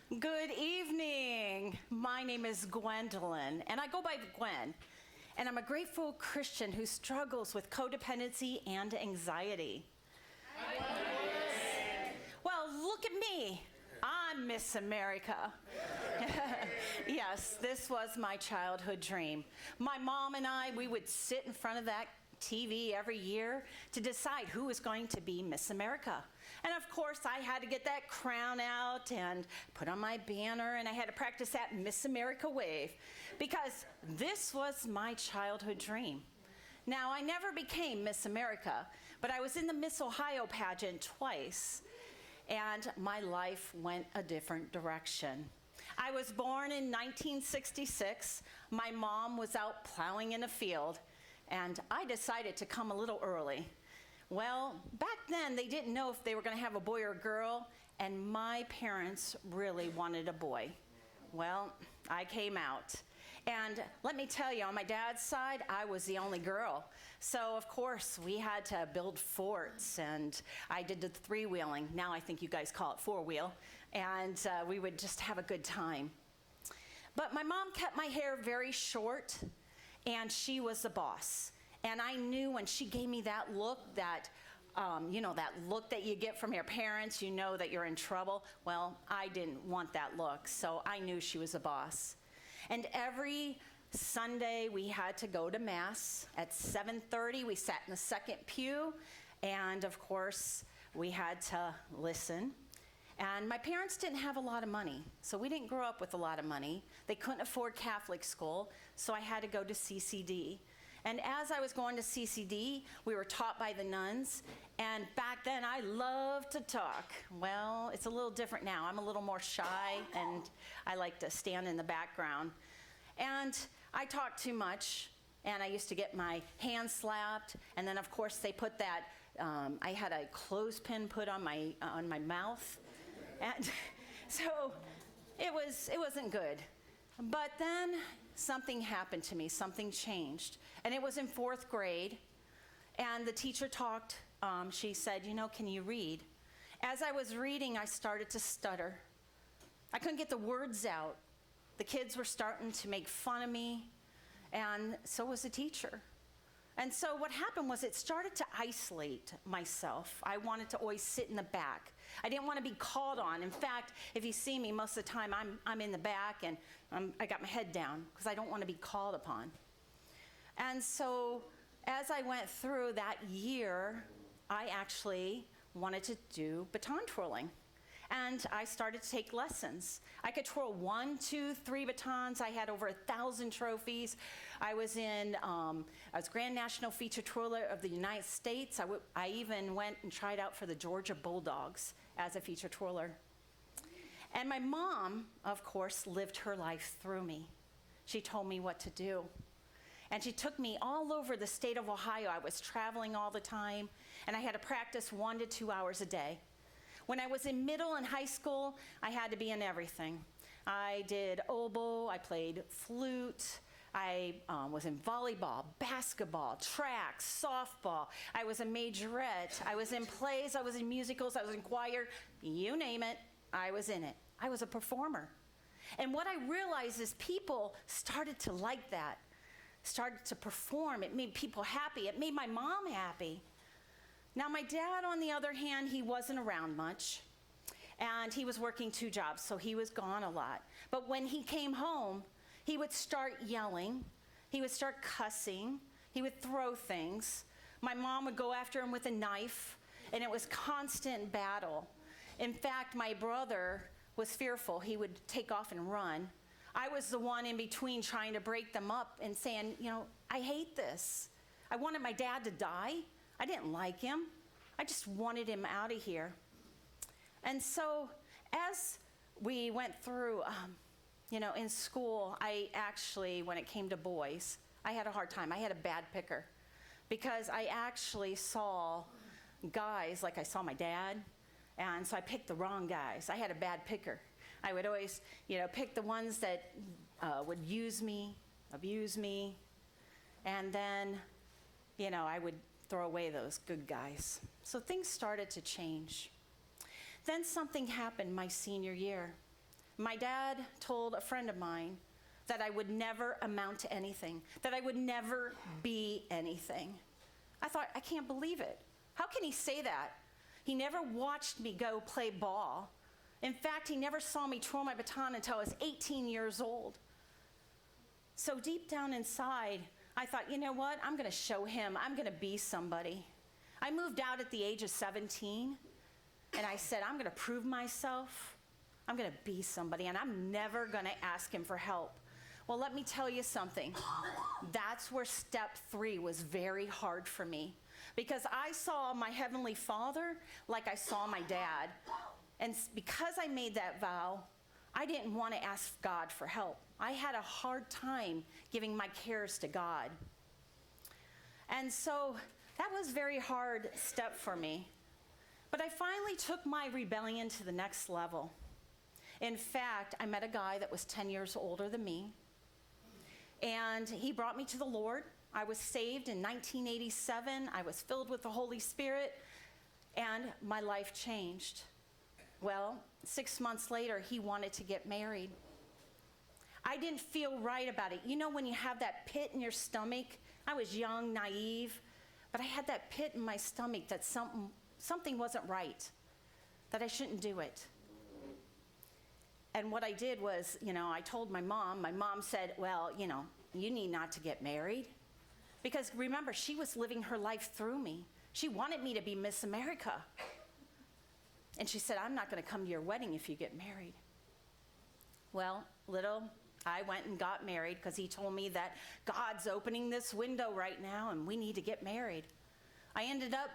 Good evening. My name is Gwendolyn, and I go by Gwen. And I'm a grateful Christian who struggles with codependency and anxiety. Well, look at me. I'm Miss America. Yes, this was my childhood dream. My mom and I, we would sit in front of that TV every year to decide who was going to be Miss America. And of course, I had to get that crown out and put on my banner, and I had to practice that Miss America wave because this was my childhood dream. Now, I never became Miss America, but I was in the Miss Ohio pageant twice, and my life went a different direction. I was born in 1966. My mom was out plowing in a field, and I decided to come a little early. Well, back then they didn't know if they were going to have a boy or a girl, and my parents really wanted a boy. Well, I came out. And let me tell you, on my dad's side, I was the only girl. So, of course, we had to build forts, and I did the three-wheeling. Now I think you guys call it four-wheel. And we would just have a good time. But my mom kept my hair very short, and she was the boss. And I knew when she gave me that look, that look that you get from your parents, you know that you're in trouble. Well, I didn't want that look, so I knew she was a boss. And every Sunday we had to go to Mass. At 7:30, we sat in the second pew, and of course, we had to listen. And my parents didn't have a lot of money, so we didn't grow up with a lot of money. They couldn't afford Catholic school, so I had to go to CCD. And as I was going to CCD, we were taught by the nuns, and back then I loved to talk. Well, it's a little different now. I'm a little more shy, and I like to stand in the background. And I talked too much, and I used to get my hand slapped, and then of course they put that, I had a clothespin put on my mouth, and so it wasn't good. But then something happened to me, something changed. And it was in 4th grade, and the teacher talked, she said, can you read? As I was reading, I started to stutter. I couldn't get the words out. The kids were starting to make fun of me, and so was the teacher. And so what happened was it started to isolate myself. I wanted to always sit in the back. I didn't want to be called on. In fact, if you see me, most of the time I'm in the back and I got my head down because I don't want to be called upon. And so as I went through that year, I actually wanted to do baton twirling. And I started to take lessons. I could twirl 1, 2, 3 batons. I had over 1,000 trophies. I was Grand National Feature Twirler of the United States. I even went and tried out for the Georgia Bulldogs as a feature twirler. And my mom, of course, lived her life through me. She told me what to do. And she took me all over the state of Ohio. I was traveling all the time, and I had to practice 1 to 2 hours a day. When I was in middle and high school, I had to be in everything. I did oboe, I played flute, I was in volleyball, basketball, track, softball. I was a majorette, I was in plays, I was in musicals, I was in choir, you name it, I was in it. I was a performer. And what I realized is people started to like that, started to perform. It made people happy. It made my mom happy. Now, my dad, on the other hand, he wasn't around much, and he was working 2 jobs, so he was gone a lot. But when he came home, he would start yelling, he would start cussing, he would throw things. My mom would go after him with a knife, and it was constant battle. In fact, my brother was fearful. He would take off and run. I was the one in between trying to break them up and saying, I hate this. I wanted my dad to die. I didn't like him. I just wanted him out of here. And so as we went through, in school, I actually, when it came to boys, I had a hard time. I had a bad picker because I actually saw guys like I saw my dad, and so I picked the wrong guys. I had a bad picker. I would always, pick the ones that would use me, abuse me, and then, I would throw away those good guys. So things started to change. Then something happened my senior year. My dad told a friend of mine that I would never amount to anything, that I would never be anything. I thought, I can't believe it. How can he say that? He never watched me go play ball. In fact, he never saw me twirl my baton until I was 18 years old. So deep down inside, I thought, you know what? I'm going to show him. I'm going to be somebody. I moved out at the age of 17, and I said, I'm going to prove myself. I'm going to be somebody, and I'm never going to ask him for help. Well, let me tell you something. That's where step 3 was very hard for me, because I saw my Heavenly Father like I saw my dad. And because I made that vow, I didn't want to ask God for help. I had a hard time giving my cares to God. And so that was a very hard step for me. But I finally took my rebellion to the next level. In fact, I met a guy that was 10 years older than me, and he brought me to the Lord. I was saved in 1987. I was filled with the Holy Spirit, and my life changed. Well, 6 months later, he wanted to get married. I didn't feel right about it. You know when you have that pit in your stomach? I was young, naive, but I had that pit in my stomach that something wasn't right, that I shouldn't do it. And what I did was, I told my mom. My mom said, well, you need not to get married. Because remember, she was living her life through me. She wanted me to be Miss America. And she said, I'm not going to come to your wedding if you get married. Well, I went and got married because he told me that God's opening this window right now and we need to get married. I ended up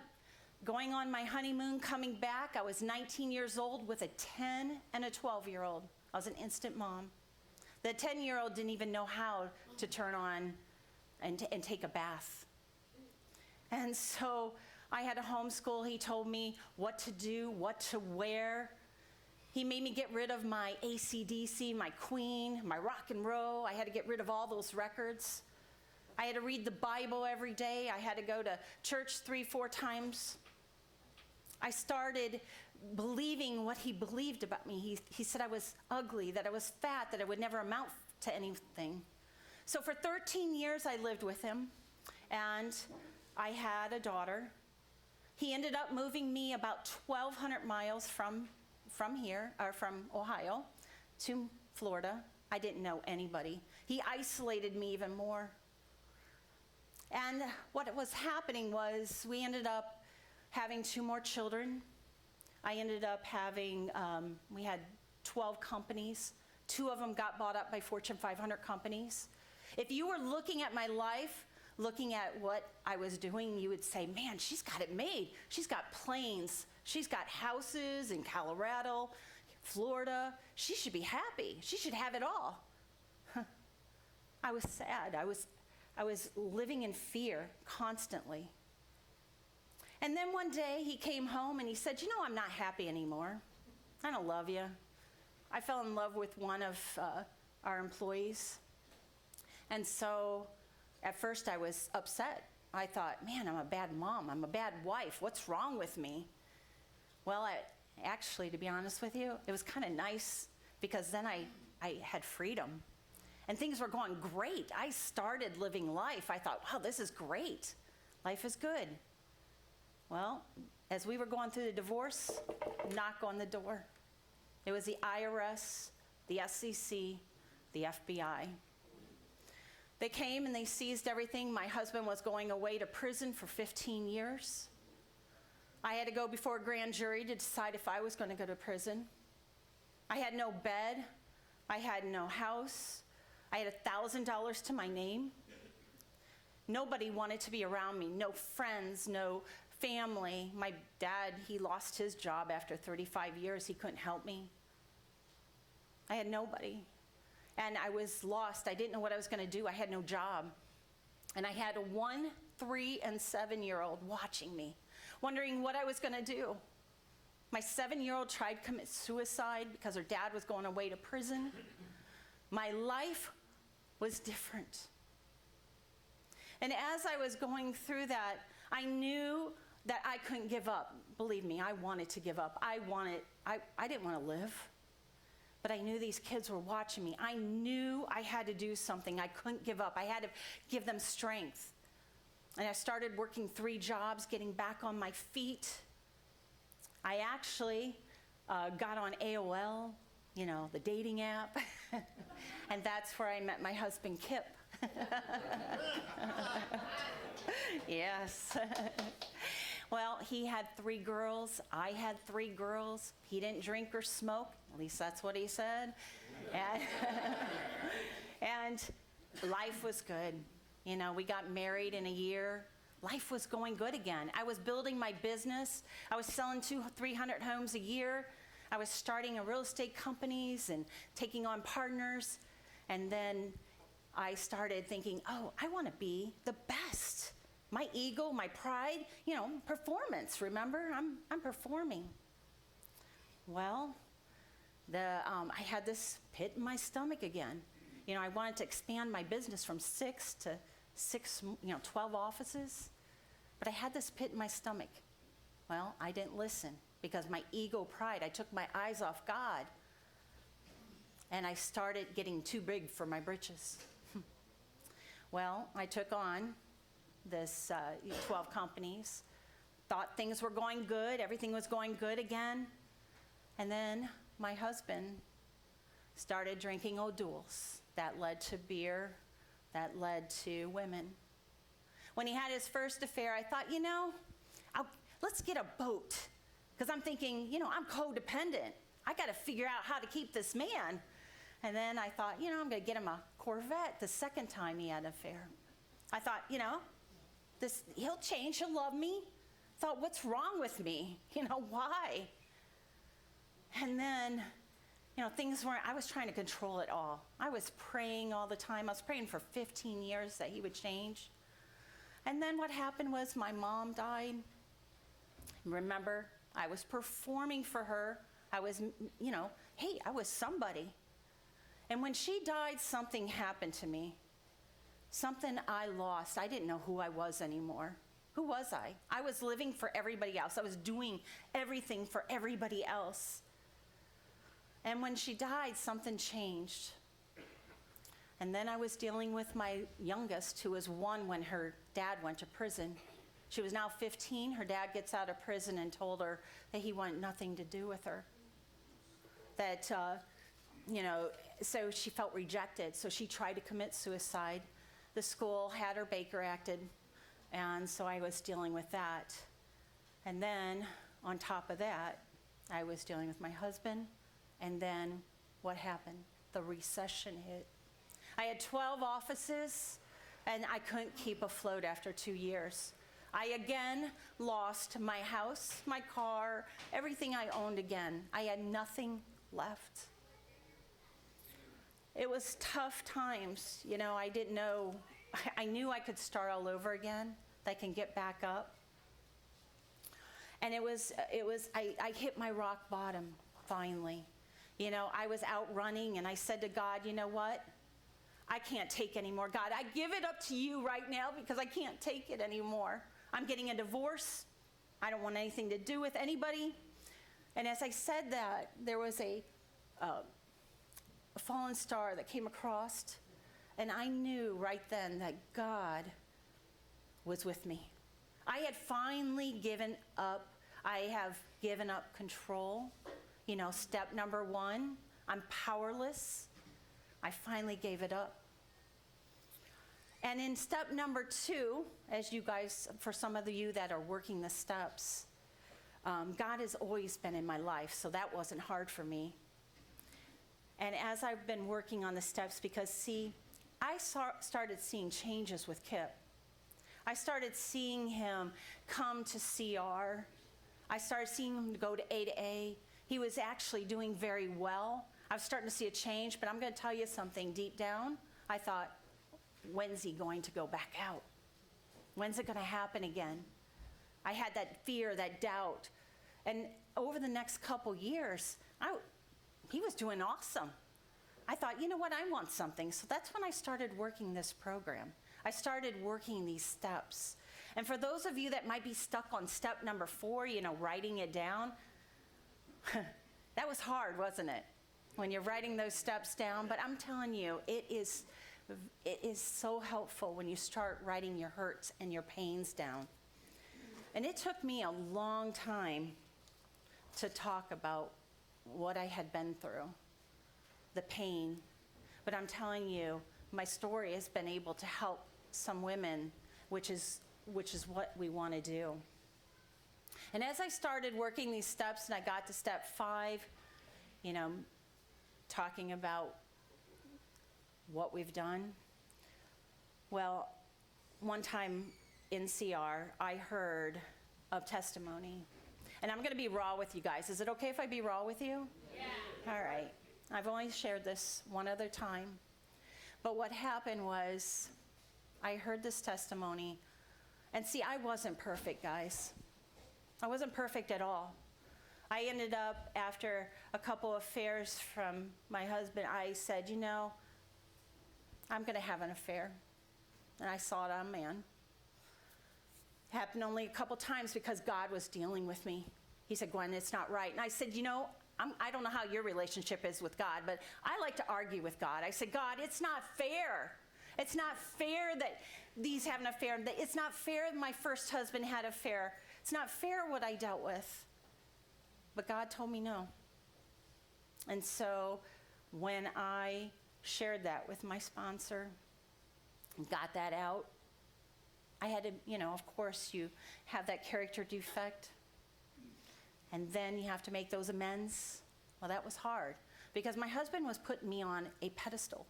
going on my honeymoon, coming back. I was 19 years old with a 10 and a 12-year-old. I was an instant mom. The 10-year-old didn't even know how to turn on and take a bath. And so I had to homeschool. He told me what to do, what to wear. He made me get rid of my AC/DC, my Queen, my rock and roll. I had to get rid of all those records. I had to read the Bible every day. I had to go to church 3-4 times. I started believing what he believed about me. He said I was ugly, that I was fat, that I would never amount to anything. So for 13 years, I lived with him, and I had a daughter. He ended up moving me about 1,200 miles from Ohio to Florida. I didn't know anybody. He isolated me even more. And what was happening was we ended up having 2 more children. I ended up having, we had 12 companies. 2 of them got bought up by Fortune 500 companies. If you were looking at my life, looking at what I was doing, you would say, man, she's got it made. She's got planes. She's got houses in Colorado, Florida. She should be happy. She should have it all. I was sad. I was living in fear constantly. And then one day he came home and he said, I'm not happy anymore. I don't love you. I fell in love with one of our employees. And so at first I was upset. I thought, man, I'm a bad mom. I'm a bad wife. What's wrong with me? Well, actually, to be honest with you, it was kind of nice because then I had freedom. And things were going great. I started living life. I thought, wow, this is great. Life is good. Well, as we were going through the divorce, knock on the door. It was the IRS, the SEC, the FBI. They came and they seized everything. My husband was going away to prison for 15 years. I had to go before a grand jury to decide if I was going to go to prison. I had no bed. I had no house. I had $1,000 to my name. Nobody wanted to be around me. No friends, no family. My dad, he lost his job after 35 years. He couldn't help me. I had nobody. And I was lost. I didn't know what I was going to do. I had no job. And I had a 1, 3, and 7-year-old watching me, wondering what I was going to do. My 7-year-old tried to commit suicide because her dad was going away to prison. My life was different. And as I was going through that, I knew that I couldn't give up. Believe me, I wanted to give up. I didn't want to live. But I knew these kids were watching me. I knew I had to do something. I couldn't give up. I had to give them strength. And I started working 3 jobs, getting back on my feet. I actually got on AOL, the dating app. And that's where I met my husband, Kip. Yes. Well, he had 3 girls. I had 3 girls. He didn't drink or smoke. At least that's what he said. And life was good. We got married in a year. Life was going good again. I was building my business. I was selling 200-300 homes a year. I was starting a real estate companies and taking on partners. And then I started thinking, I want to be the best. My ego, my pride, performance, remember? I'm performing. Well, I had this pit in my stomach again. I wanted to expand my business from 6 to 12 offices. But I had this pit in my stomach. Well, I didn't listen because my ego, pride, I took my eyes off God. And I started getting too big for my britches. Well, I took on this 12 companies, thought things were going good, everything was going good again. And then my husband started drinking O'Doul's. That led to beer, that led to women. When he had his first affair, I thought, let's get a boat. Because I'm thinking, I'm codependent. I got to figure out how to keep this man. And then I thought, I'm going to get him a Corvette the second time he had an affair. I thought, he'll change, he'll love me. Thought, what's wrong with me? Why? And then, I was trying to control it all. I was praying all the time. I was praying for 15 years that he would change. And then what happened was my mom died. Remember, I was performing for her. I was, hey, I was somebody. And when she died, something happened to me. Something I lost. I didn't know who I was anymore. Who was I? I was living for everybody else. I was doing everything for everybody else. And when she died, something changed. And then I was dealing with my youngest, who was 1 when her dad went to prison. She was now 15. Her dad gets out of prison and told her that he wanted nothing to do with her. That, so she felt rejected. So she tried to commit suicide. The school had her Baker acted. And so I was dealing with that. And then on top of that, I was dealing with my husband. And then what happened? The recession hit. I had 12 offices, and I couldn't keep afloat after 2 years. I again lost my house, my car, everything I owned again. I had nothing left. It was tough times. I didn't know. I knew I could start all over again, that I can get back up. And I hit my rock bottom finally. I was out running, and I said to God, you know what? I can't take anymore. God, I give it up to you right now because I can't take it anymore. I'm getting a divorce. I don't want anything to do with anybody. And as I said that, there was a fallen star that came across, and I knew right then that God was with me. I had finally given up. I have given up control. Step number 1, I'm powerless. I finally gave it up. And in step number 2, as you guys, for some of you that are working the steps, God has always been in my life, so that wasn't hard for me. And as I've been working on the steps, because I started seeing changes with Kip. I started seeing him come to CR. I started seeing him go to A. He was actually doing very well. I was starting to see a change, but I'm going to tell you something. Deep down, I thought, when's he going to go back out? When's it going to happen again? I had that fear, that doubt. And over the next couple years, he was doing awesome. I thought, you know what, I want something. So that's when I started working this program. I started working these steps. And for those of you that might be stuck on step number 4, writing it down, that was hard, wasn't it? when you're writing those steps down. But I'm telling you, it is so helpful when you start writing your hurts and your pains down. And it took me a long time to talk about what I had been through, the pain. But I'm telling you, my story has been able to help some women, which is what we want to do. And as I started working these steps and I got to step 5, talking about what we've done. Well, one time in CR, I heard of testimony. And I'm going to be raw with you guys. Is it okay if I be raw with you? Yeah. All right. I've only shared this one other time. But what happened was I heard this testimony. And see, I wasn't perfect, guys. I wasn't perfect at all. I ended up, after a couple of affairs from my husband, I said, I'm going to have an affair. And I saw it on a man. It happened only a couple times because God was dealing with me. He said, Gwen, it's not right. And I said, I don't know how your relationship is with God, but I like to argue with God. I said, God, it's not fair. It's not fair that these have an affair. It's not fair that my first husband had an affair. It's not fair what I dealt with. But God told me no. And so when I shared that with my sponsor, got that out, I had to, of course, you have that character defect. And then you have to make those amends. Well, that was hard because my husband was putting me on a pedestal.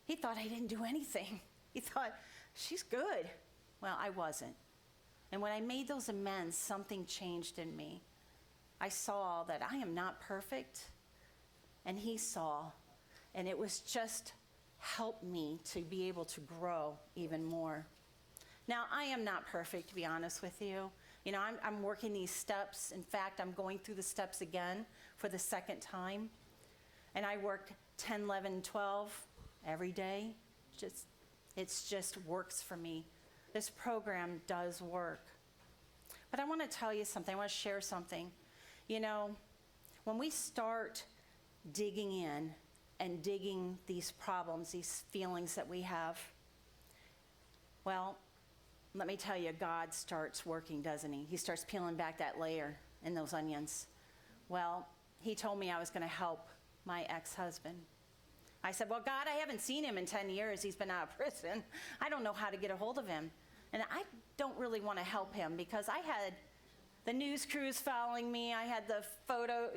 He thought I didn't do anything. He thought, she's good. Well, I wasn't. And when I made those amends, something changed in me. I saw that I am not perfect, and he saw, and it was just helped me to be able to grow even more. Now, I am not perfect, to be honest with you. I'm working these steps. In fact, I'm going through the steps again for the second time. And I work 10, 11, 12 every day. It just works for me. This program does work. But I want to tell you something. I want to share something. When we start digging in and digging these problems, these feelings that we have, well, let me tell you, God starts working, doesn't he? He starts peeling back that layer in those onions. Well, he told me I was going to help my ex-husband. I said, well, God, I haven't seen him in 10 years. He's been out of prison. I don't know how to get a hold of him. And I don't really want to help him because I had the news crews following me. I had the photo,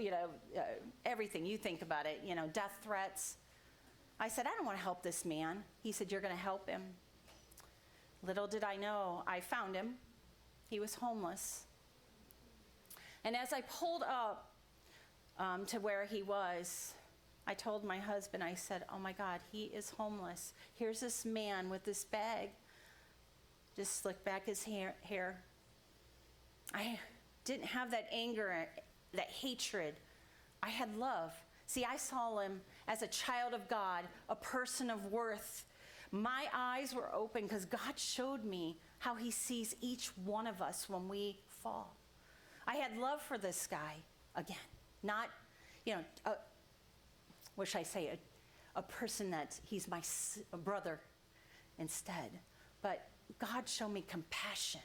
everything. You think about it, death threats. I said, I don't want to help this man. He said, you're going to help him. Little did I know, I found him. He was homeless. And as I pulled up to where he was, I told my husband, I said, oh my God, he is homeless. Here's this man with this bag. Just slicked back his hair. I didn't have that anger, that hatred. I had love. See, I saw him as a child of God, a person of worth. My eyes were open because God showed me how he sees each one of us when we fall. I had love for this guy again, not, a person that he's my brother instead. But God showed me compassion.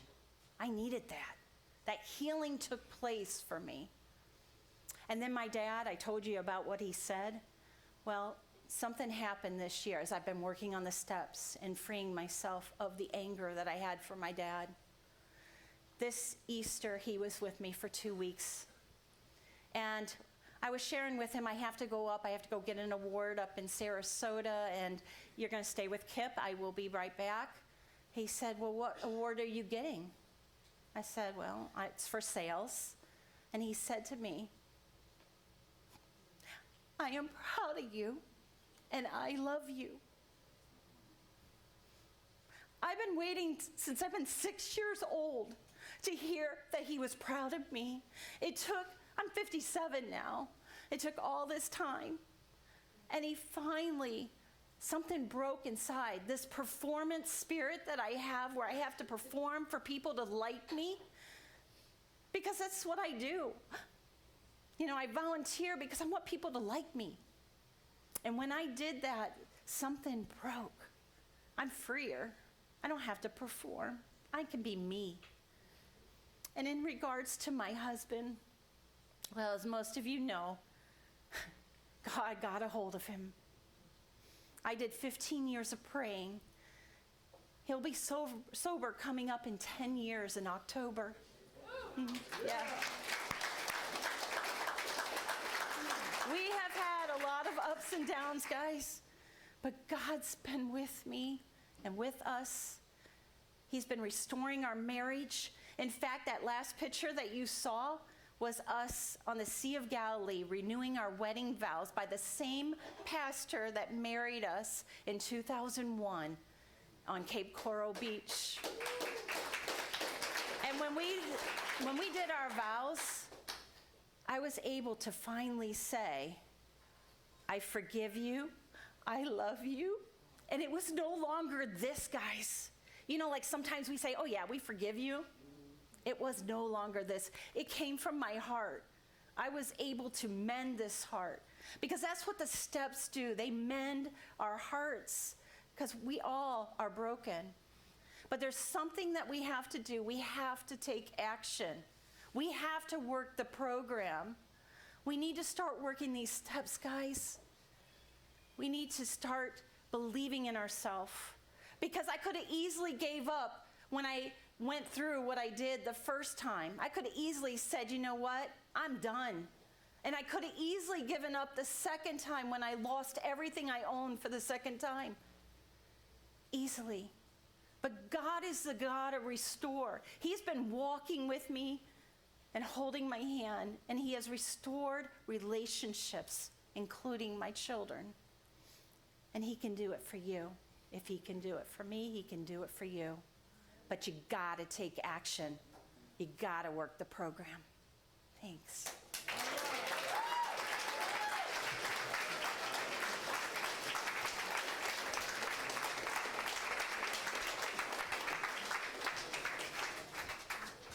I needed that. That healing took place for me. And then my dad, I told you about what he said. Well, something happened this year as I've been working on the steps and freeing myself of the anger that I had for my dad. This Easter, he was with me for 2 weeks. And I was sharing with him, I have to go get an award up in Sarasota, and you're going to stay with Kip. I will be right back. He said, well, what award are you getting? I said, well, it's for sales. And he said to me, I am proud of you, and I love you. I've been waiting since I've been 6 years old to hear that he was proud of me. I'm 57 now. It took all this time. And he finally, something broke inside. This performance spirit that I have where I have to perform for people to like me. Because that's what I do. You know, I volunteer because I want people to like me. And when I did that, something broke. I'm freer. I don't have to perform. I can be me. And in regards to my husband, well, as most of you know, God got a hold of him. I did 15 years of praying. He'll be sober coming up in 10 years in October. Yeah. We have had a lot of ups and downs, guys, but God's been with me and with us. He's been restoring our marriage. In fact, that last picture that you saw was us on the Sea of Galilee renewing our wedding vows by the same pastor that married us in 2001 on Cape Coral Beach. And when we did our vows, I was able to finally say, I forgive you, I love you. And it was no longer this, guys. You know, like sometimes we say, oh yeah, we forgive you. It was no longer this. It came from my heart. I was able to mend this heart because that's what the steps do. They mend our hearts because we all are broken. But there's something that we have to do. We have to take action. We have to work the program. We need to start working these steps, guys. We need to start believing in ourselves because I could have easily gave up when I went through what I did the first time. I could have easily said, you know what, I'm done. And I could have easily given up the second time when I lost everything I owned for the second time. Easily. But God is the God of restore. He's been walking with me and holding my hand, and he has restored relationships, including my children. And he can do it for you. If he can do it for me, he can do it for you. But you gotta take action. You gotta work the program. Thanks.